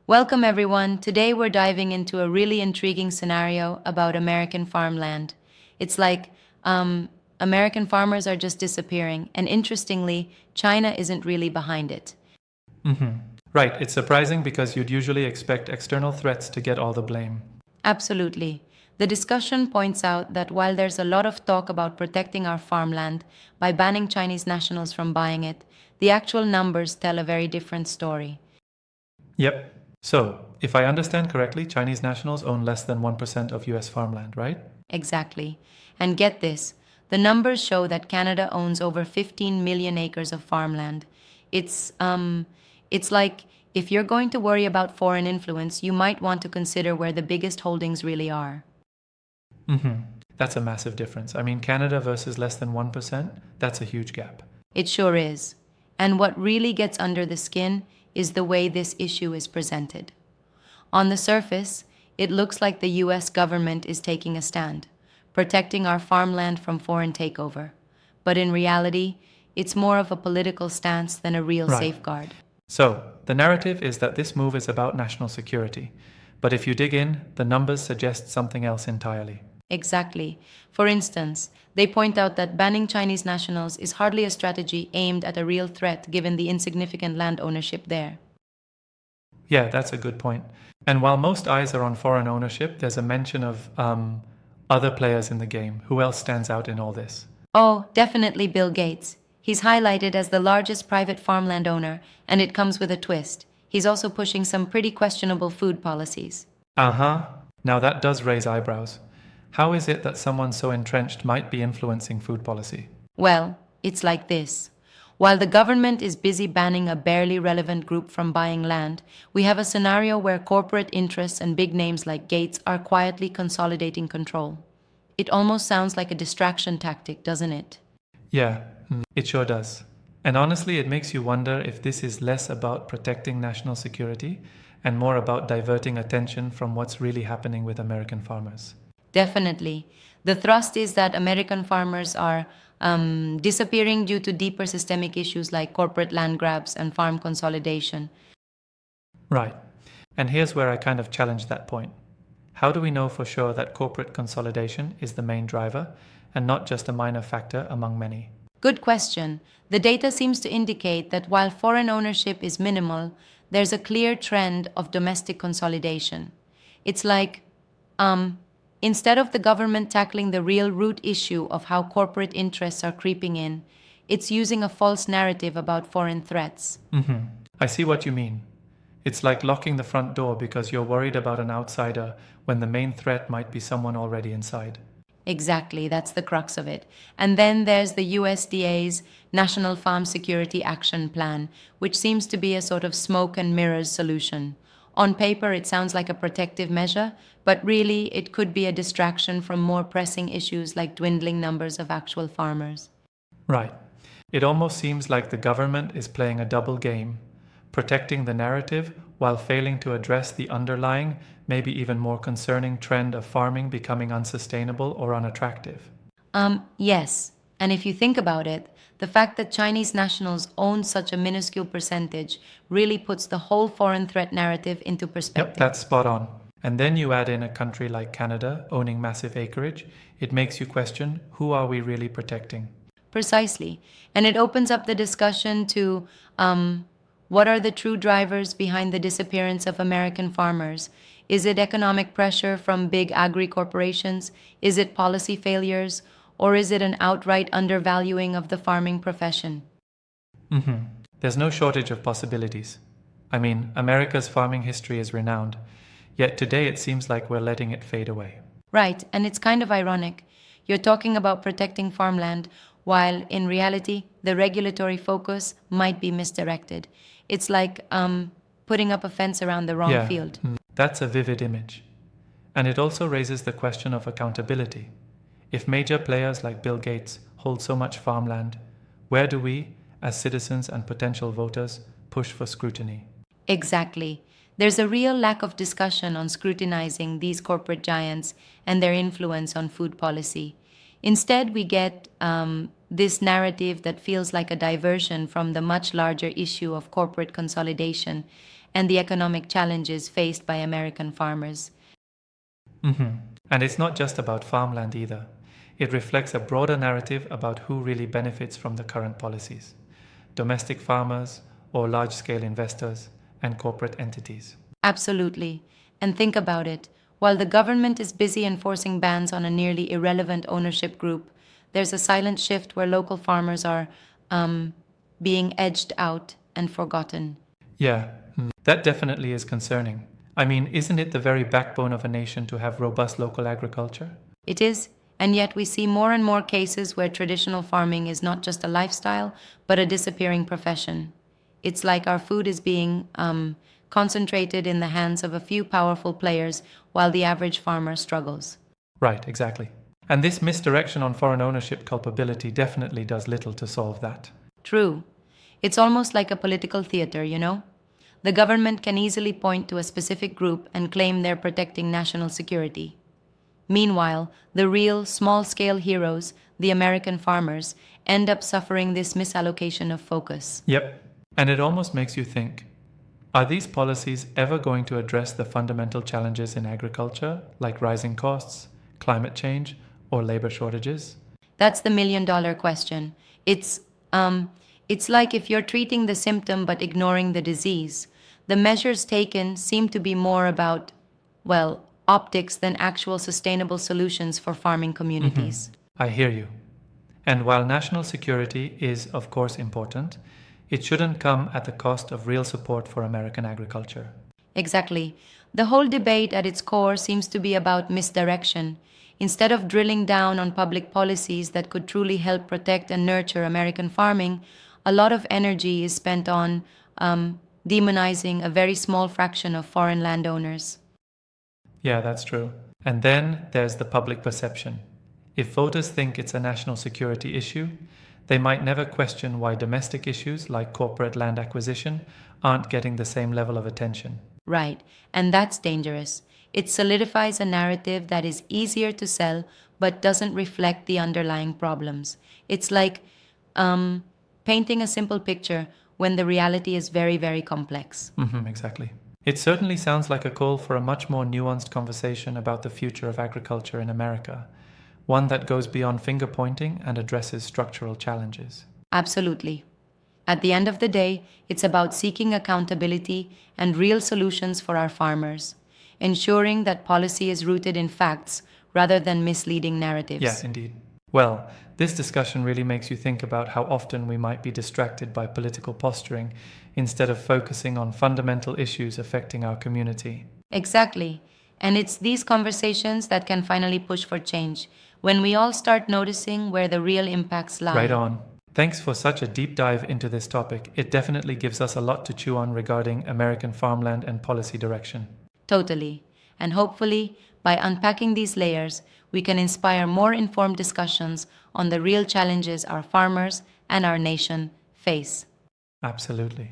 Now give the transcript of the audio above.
Welcome, everyone. Today we're diving into a really intriguing scenario about American farmland. It's like American farmers are just disappearing, and interestingly, China isn't really behind it. Hmm. Right, it's surprising because you'd usually expect external threats to get all the blame. Absolutely. The discussion points out that while there's a lot of talk about protecting our farmland by banning Chinese nationals from buying it, the actual numbers tell a very different story. Yep. So, if I understand correctly, Chinese nationals own less than 1% of US farmland, right? Exactly. And get this, the numbers show that Canada owns over 15 million acres of farmland. It's like if you're going to worry about foreign influence, you might want to consider where the biggest holdings really are. Hmm. That's a massive difference. I mean, Canada versus less than 1%, that's a huge gap. It sure is. And what really gets under the skin is the way this issue is presented. On the surface, it looks like the US government is taking a stand, protecting our farmland from foreign takeover. But in reality, it's more of a political stance than a real Right. safeguard. So, the narrative is that this move is about national security. But if you dig in, the numbers suggest something else entirely. Exactly. For instance, they point out that banning Chinese nationals is hardly a strategy aimed at a real threat given the insignificant land ownership there. Yeah, that's a good point. And while most eyes are on foreign ownership, there's a mention of other players in the game. Who else stands out in all this? Oh, definitely Bill Gates. He's highlighted as the largest private farmland owner, and it comes with a twist. He's also pushing some pretty questionable food policies. Uh huh. Now that does raise eyebrows. How is it that someone so entrenched might be influencing food policy? Well, it's like this. While the government is busy banning a barely relevant group from buying land, we have a scenario where corporate interests and big names like Gates are quietly consolidating control. It almost sounds like a distraction tactic, doesn't it? Yeah, it sure does. And honestly, it makes you wonder if this is less about protecting national security and more about diverting attention from what's really happening with American farmers. Definitely. The thrust is that American farmers are disappearing due to deeper systemic issues like corporate land grabs and farm consolidation. Right. And here's where I kind of challenge that point. How do we know for sure that corporate consolidation is the main driver and not just a minor factor among many? Good question. The data seems to indicate that while foreign ownership is minimal, there's a clear trend of domestic consolidation. It's like, um, instead of the government tackling the real root issue of how corporate interests are creeping in, it's using a false narrative about foreign threats. I see what you mean. It's like locking the front door because you're worried about an outsider when the main threat might be someone already inside. Exactly, that's the crux of it. And then there's the USDA's National Farm Security Action Plan, which seems to be a sort of smoke and mirrors solution. On paper, it sounds like a protective measure, but really, it could be a distraction from more pressing issues like dwindling numbers of actual farmers. Right. It almost seems like the government is playing a double game, protecting the narrative while failing to address the underlying, maybe even more concerning trend of farming becoming unsustainable or unattractive. Yes. And if you think about it, the fact that Chinese nationals own such a minuscule percentage really puts the whole foreign threat narrative into Yep, perspective. that's spot on. And then you add in a country like Canada owning massive acreage, it makes you question, who are we really protecting? Precisely. And it opens up the discussion to what are the true drivers behind the disappearance of American farmers? Is it economic pressure from big agri corporations? Is it policy failures? Or is it an outright undervaluing of the farming profession? There's no shortage of possibilities. I mean, America's farming history is renowned, yet today it seems like we're letting it fade away. Right, and it's kind of ironic. You're talking about protecting farmland, while in reality, the regulatory focus might be misdirected. It's like putting up a fence around the wrong Yeah, field. that's a vivid image. And it also raises the question of accountability. If major players like Bill Gates hold so much farmland, where do we, as citizens and potential voters, push for scrutiny? Exactly. There's a real lack of discussion on scrutinizing these corporate giants and their influence on food policy. Instead, we get this narrative that feels like a diversion from the much larger issue of corporate consolidation. and the economic challenges faced by American farmers. And it's not just about farmland either. It reflects a broader narrative about who really benefits from the current policies: domestic farmers or large scale investors and corporate entities. Absolutely. And think about it. While the government is busy enforcing bans on a nearly irrelevant ownership group, there's a silent shift where local farmers are being edged out and forgotten. Yeah, that definitely is concerning. I mean, isn't it the very backbone of a nation to have robust local agriculture? It is, and yet we see more and more cases where traditional farming is not just a lifestyle, but a disappearing profession. It's like our food is being concentrated in the hands of a few powerful players while the average farmer struggles. Right, exactly. And this misdirection on foreign ownership culpability definitely does little to solve that. True. It's almost like a political theater, you know? The government can easily point to a specific group and claim they're protecting national security. Meanwhile, the real, small scale heroes, the American farmers, end up suffering this misallocation of focus. Yep. And it almost makes you think, are these policies ever going to address the fundamental challenges in agriculture, like rising costs, climate change, or labor shortages? That's the $1 million question. It's like if you're treating the symptom but ignoring the disease. The measures taken seem to be more about, well, optics than actual sustainable solutions for farming communities. I hear you. And while national security is, of course, important, it shouldn't come at the cost of real support for American agriculture. Exactly. The whole debate at its core seems to be about misdirection. Instead of drilling down on public policies that could truly help protect and nurture American farming, a lot of energy is spent on demonizing a very small fraction of foreign landowners. Yeah, that's true. And then there's the public perception. If voters think it's a national security issue, they might never question why domestic issues like corporate land acquisition aren't getting the same level of attention. Right, and that's dangerous. It solidifies a narrative that is easier to sell but doesn't reflect the underlying problems. It's like painting a simple picture when the reality is very, very complex. Exactly. It certainly sounds like a call for a much more nuanced conversation about the future of agriculture in America, one that goes beyond finger pointing and addresses structural challenges. Absolutely. At the end of the day, it's about seeking accountability and real solutions for our farmers, ensuring that policy is rooted in facts rather than misleading narratives. Yeah, indeed. Well, this discussion really makes you think about how often we might be distracted by political posturing instead of focusing on fundamental issues affecting our community. Exactly. And it's these conversations that can finally push for change, when we all start noticing where the real impacts lie. Right on. Thanks for such a deep dive into this topic. It definitely gives us a lot to chew on regarding American farmland and policy direction. Totally. And hopefully, by unpacking these layers, we can inspire more informed discussions on the real challenges our farmers and our nation face. Absolutely.